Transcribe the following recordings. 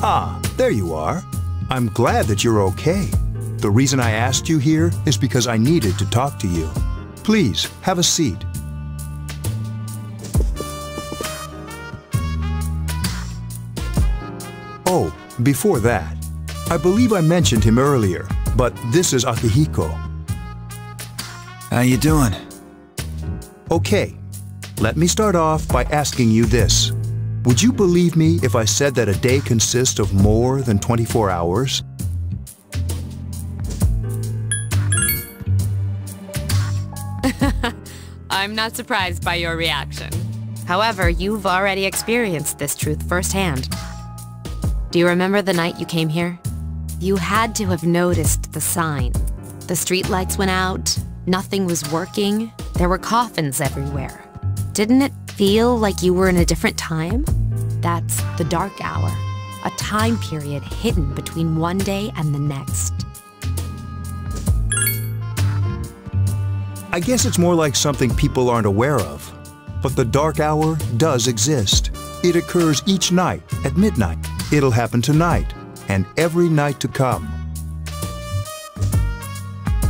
Ah, there you are. I'm glad that you're okay. The reason I asked you here is because I needed to talk to you. Please, have a seat. Oh, before that, I believe I mentioned him earlier, but this is Akihiko. How you doing? Okay, let me start off by asking you this. Would you believe me if I said that a day consists of more than 24 hours? I'm not surprised by your reaction. However, you've already experienced this truth firsthand. Do you remember the night you came here? You had to have noticed the sign. The streetlights went out, nothing was working, there were coffins everywhere. Didn't it feel like you were in a different time? That's the dark hour, a time period hidden between one day and the next. I guess it's more like something people aren't aware of. But the dark hour does exist. It occurs each night at midnight. It'll happen tonight and every night to come.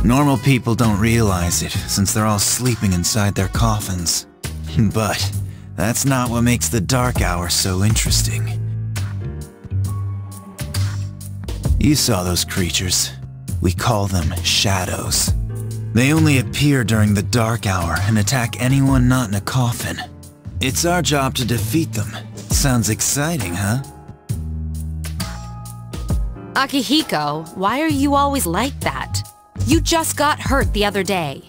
Normal people don't realize it, since they're all sleeping inside their coffins. But that's not what makes the dark hour so interesting. You saw those creatures. We call them shadows. They only appear during the dark hour and attack anyone not in a coffin. It's our job to defeat them. Sounds exciting, huh? Akihiko, why are you always like that? You just got hurt the other day.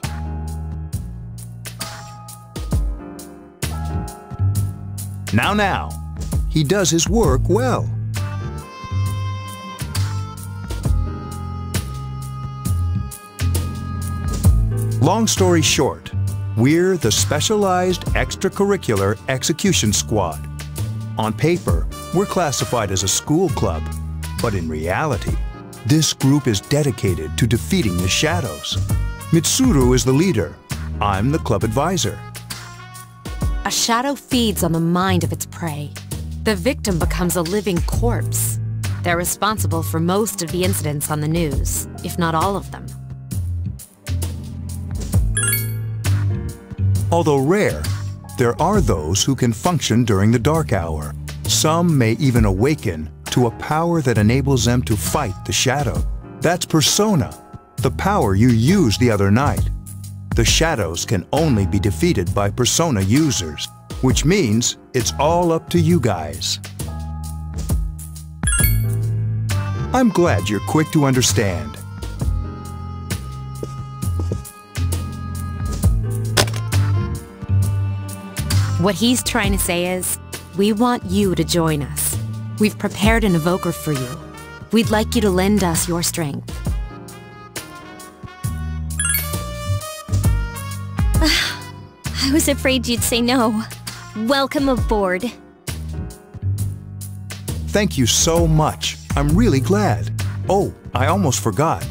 Now. He does his work well. Long story short, we're the Specialized Extracurricular Execution Squad. On paper, we're classified as a school club, but in reality, this group is dedicated to defeating the shadows. Mitsuru is the leader. I'm the club advisor. A shadow feeds on the mind of its prey. The victim becomes a living corpse. They're responsible for most of the incidents on the news, if not all of them. Although rare, there are those who can function during the dark hour. Some may even awaken to a power that enables them to fight the shadow. That's Persona, the power you used the other night. The shadows can only be defeated by Persona users, which means it's all up to you guys. I'm glad you're quick to understand. What he's trying to say is, we want you to join us. We've prepared an evoker for you. We'd like you to lend us your strength. I was afraid you'd say no. Welcome aboard. Thank you so much. I'm really glad. Oh, I almost forgot.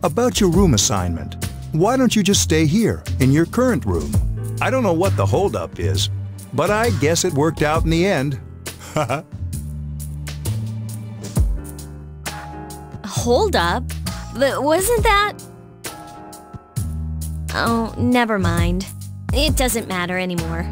About your room assignment. Why don't you just stay here, in your current room? I don't know what the holdup is, but I guess it worked out in the end. Hold up. Wasn't that... Oh, never mind. It doesn't matter anymore.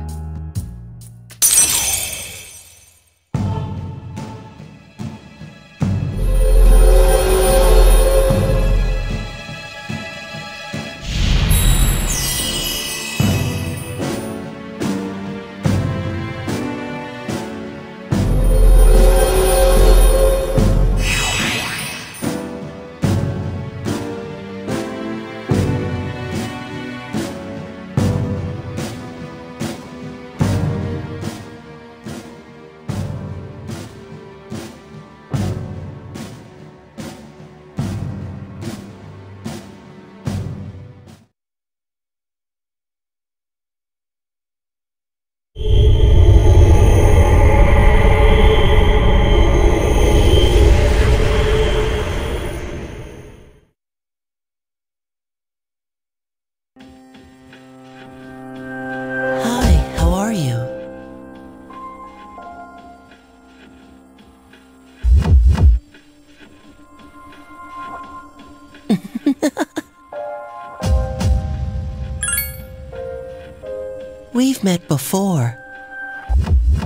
We've met before.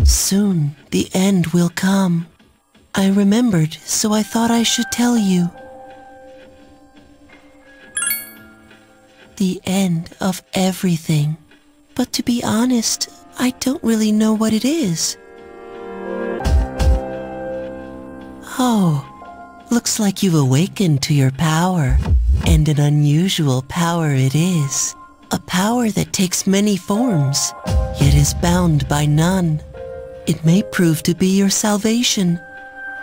Soon, the end will come. I remembered, so I thought I should tell you. The end of everything. But to be honest, I don't really know what it is. Oh, looks like you've awakened to your power. And an unusual power it is. A power that takes many forms, yet is bound by none. It may prove to be your salvation,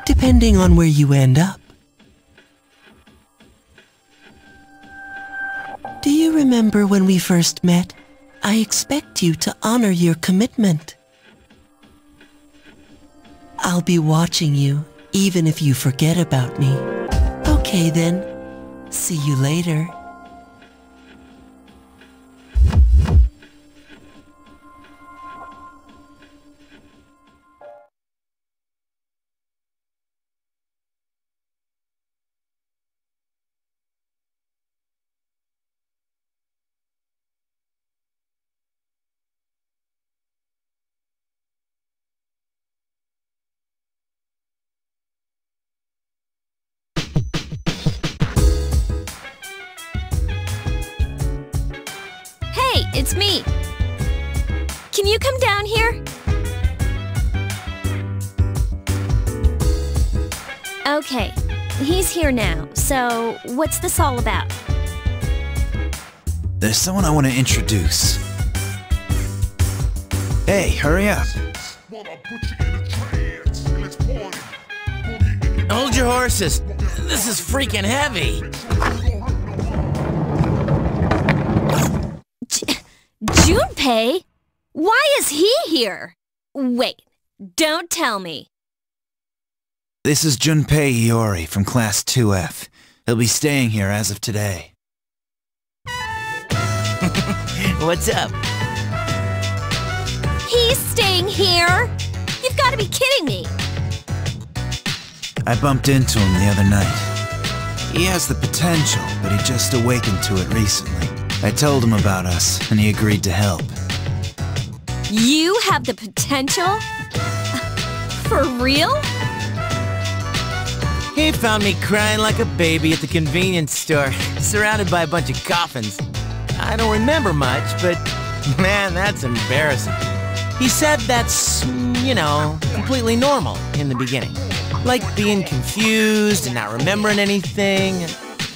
depending on where you end up. Do you remember when we first met? I expect you to honor your commitment. I'll be watching you, even if you forget about me. Okay then. See you later. It's me. Can you come down here? Okay, he's here now, so what's this all about? There's someone I want to introduce. Hey, hurry up. Hold your horses. This is freaking heavy. Junpei? Why is he here? Wait, don't tell me. This is Junpei Iori from Class 2F. He'll be staying here as of today. What's up? He's staying here? You've got to be kidding me. I bumped into him the other night. He has the potential, but he just awakened to it recently. I told him about us, and he agreed to help. You have the potential? For real? He found me crying like a baby at the convenience store, surrounded by a bunch of coffins. I don't remember much, but man, that's embarrassing. He said that's, you know, completely normal in the beginning. Like being confused and not remembering anything.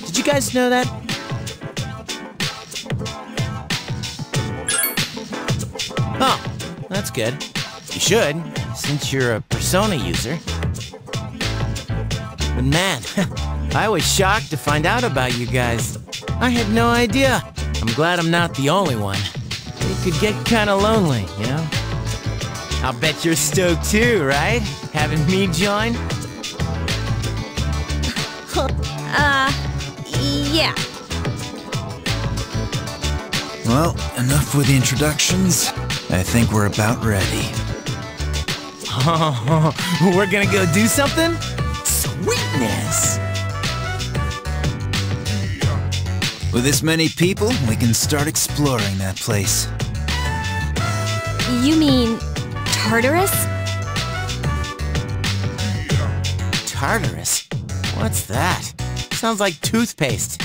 Did you guys know that? Oh, that's good. You should, since you're a Persona user. But man, I was shocked to find out about you guys. I had no idea. I'm glad I'm not the only one. It could get kinda lonely, you know? I'll bet you're stoked too, right? Having me join? Yeah. Well, enough with the introductions. I think we're about ready. Oh, we're gonna go do something? Sweetness! With this many people, we can start exploring that place. You mean Tartarus? Tartarus? What's that? Sounds like toothpaste.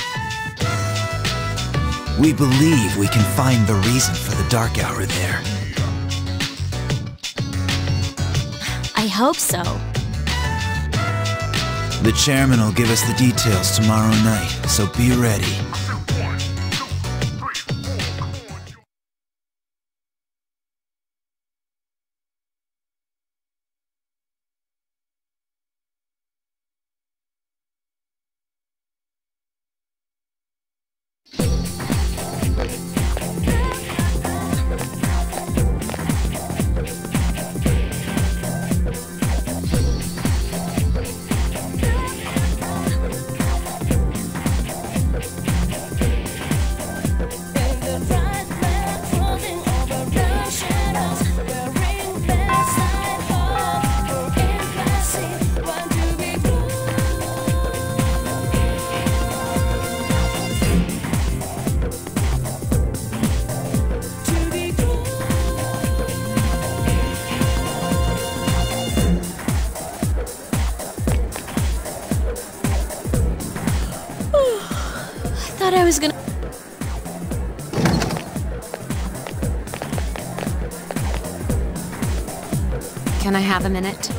We believe we can find the reason for the dark hour there. I hope so. The chairman will give us the details tomorrow night, so be ready. Can I have a minute?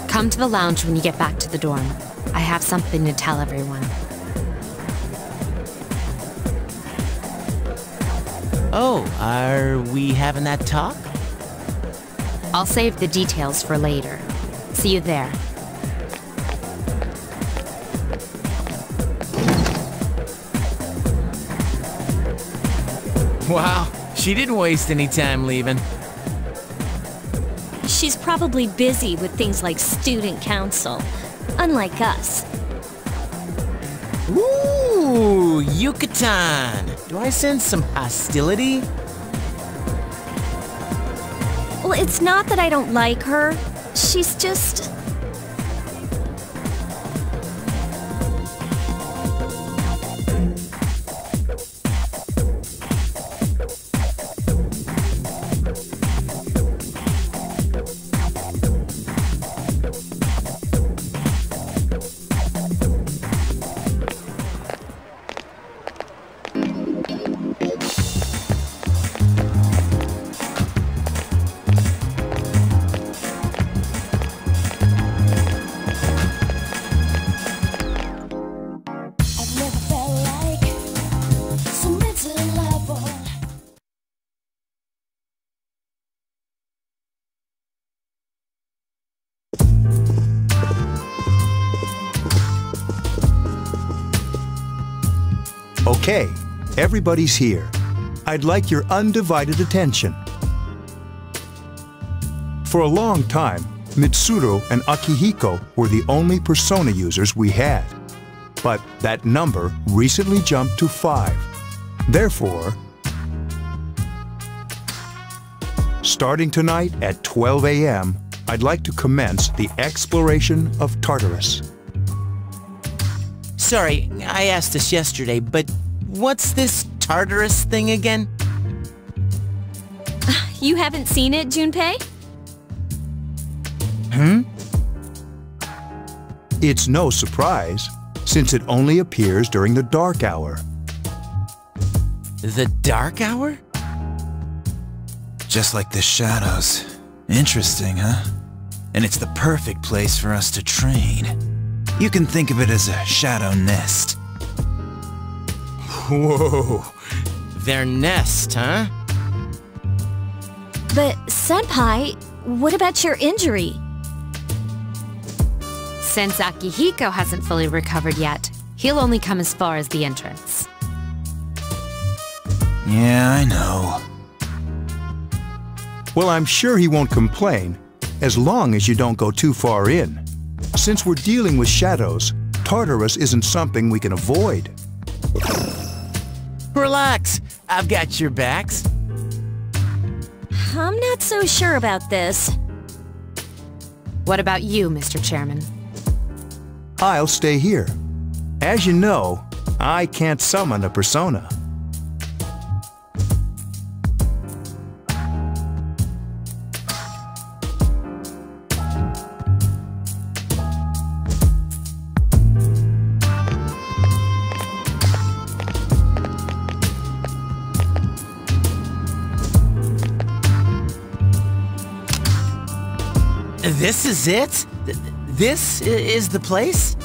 Come to the lounge when you get back to the dorm. I have something to tell everyone. Oh, are we having that talk? I'll save the details for later. See you there. Wow, she didn't waste any time leaving. She's probably busy with things like student council, unlike us. Ooh, Yucatan! Do I sense some hostility? Well, it's not that I don't like her. She's just... Okay, everybody's here. I'd like your undivided attention. For a long time, Mitsuru and Akihiko were the only Persona users we had. But that number recently jumped to 5. Therefore, starting tonight at 12 a.m., I'd like to commence the exploration of Tartarus. Sorry, I asked this yesterday, but what's this Tartarus thing again? You haven't seen it, Junpei? It's no surprise, since it only appears during the dark hour. The dark hour? Just like the shadows. Interesting, huh? And it's the perfect place for us to train. You can think of it as a shadow nest. Whoa, their nest, huh? But, Senpai, what about your injury? Since Akihiko hasn't fully recovered yet, he'll only come as far as the entrance. Yeah, I know. Well, I'm sure he won't complain, as long as you don't go too far in. Since we're dealing with shadows, Tartarus isn't something we can avoid. Relax, I've got your backs. I'm not so sure about this. What about you, Mr. Chairman? I'll stay here. As you know, I can't summon a persona. This is it? This is the place?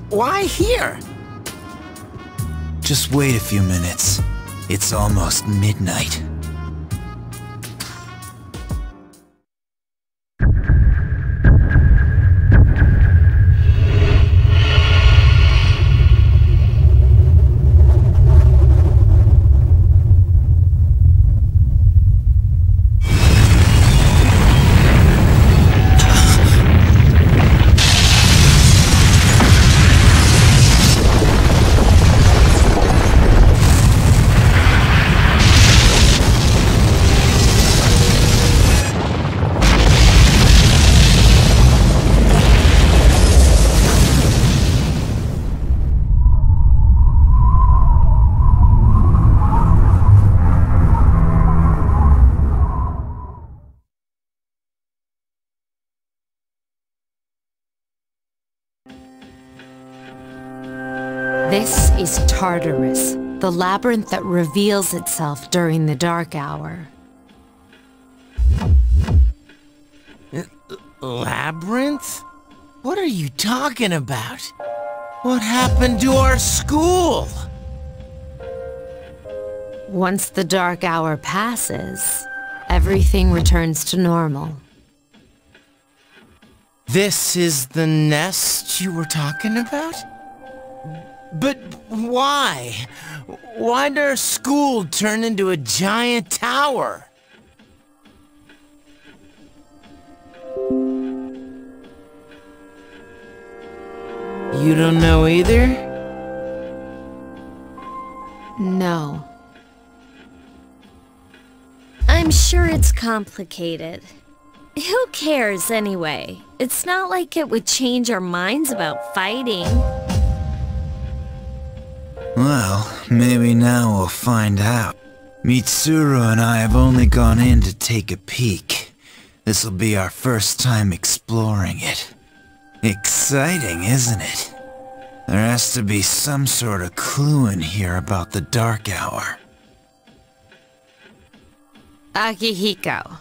Why here? Just wait a few minutes. It's almost midnight. This is Tartarus, the labyrinth that reveals itself during the dark hour. Labyrinth? What are you talking about? What happened to our school? Once the dark hour passes, everything returns to normal. This is the nest you were talking about? But why? Why'd our school turn into a giant tower? You don't know either? No. I'm sure it's complicated. Who cares anyway? It's not like it would change our minds about fighting. Well, maybe now we'll find out. Mitsuru and I have only gone in to take a peek. This'll be our first time exploring it. Exciting, isn't it? There has to be some sort of clue in here about the dark hour. Akihiko,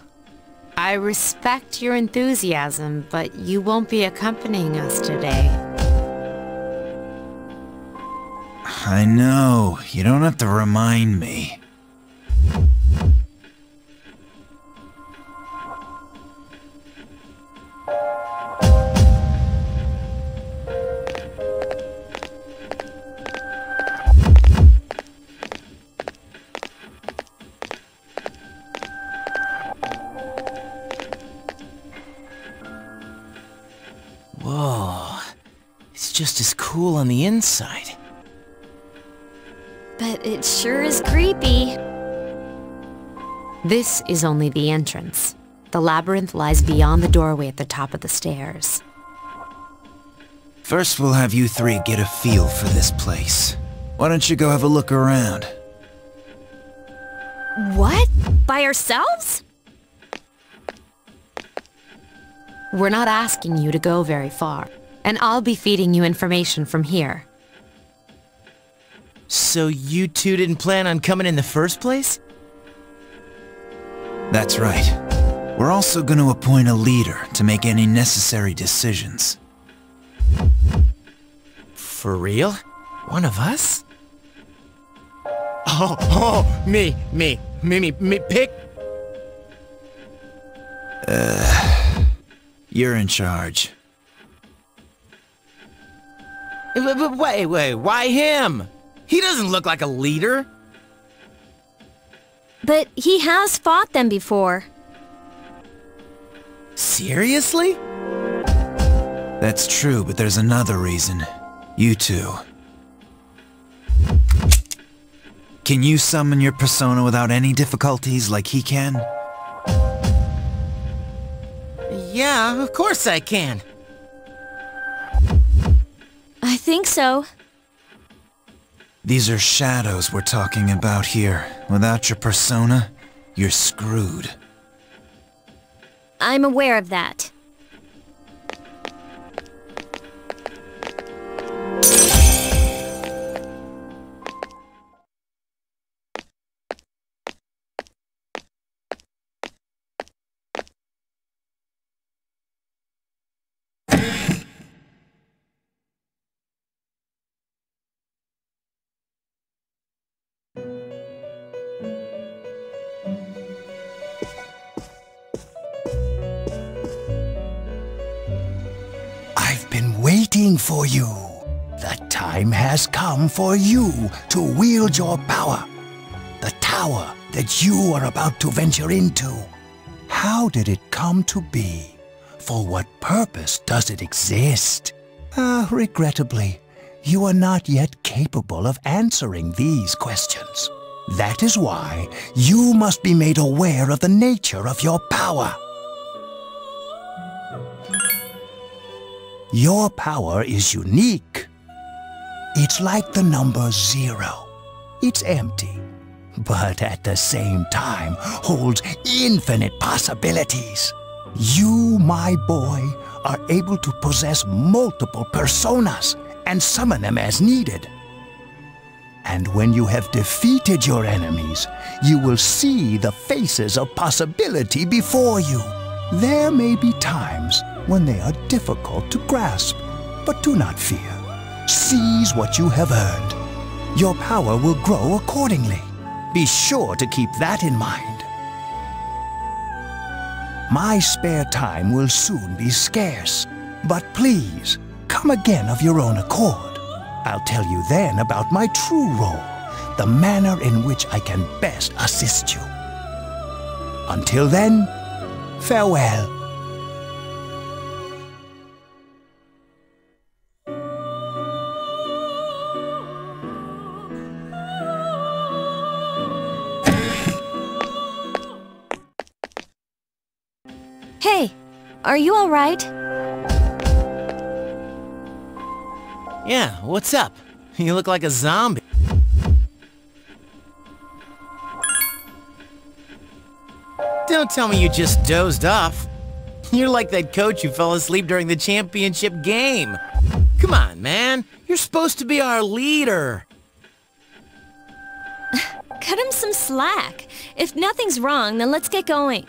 I respect your enthusiasm, but you won't be accompanying us today. I know, you don't have to remind me. Whoa, it's just as cool on the inside. But it sure is creepy. This is only the entrance. The labyrinth lies beyond the doorway at the top of the stairs. First we'll have you three get a feel for this place. Why don't you go have a look around? What? By ourselves? We're not asking you to go very far, and I'll be feeding you information from here. So you two didn't plan on coming in the first place? That's right. We're also going to appoint a leader to make any necessary decisions. For real? One of us? Oh, me, pick. You're in charge. But wait, why him? He doesn't look like a leader. But he has fought them before. Seriously? That's true, but there's another reason. You two. Can you summon your persona without any difficulties like he can? Yeah, of course I can. I think so. These are shadows we're talking about here. Without your persona, you're screwed. I'm aware of that. Waiting for you. The time has come for you to wield your power. The tower that you are about to venture into. How did it come to be? For what purpose does it exist? Regrettably, you are not yet capable of answering these questions. That is why you must be made aware of the nature of your power. Your power is unique. It's like the number 0. It's empty, but at the same time holds infinite possibilities. You, my boy, are able to possess multiple personas and summon them as needed. And when you have defeated your enemies, you will see the faces of possibility before you. There may be times when they are difficult to grasp, but do not fear. Seize what you have earned. Your power will grow accordingly. Be sure to keep that in mind. My spare time will soon be scarce, but please, come again of your own accord. I'll tell you then about my true role, the manner in which I can best assist you. Until then, farewell. Hey, are you all right? Yeah, what's up? You look like a zombie. Don't tell me you just dozed off. You're like that coach who fell asleep during the championship game. Come on, man. You're supposed to be our leader. Cut him some slack. If nothing's wrong, then let's get going.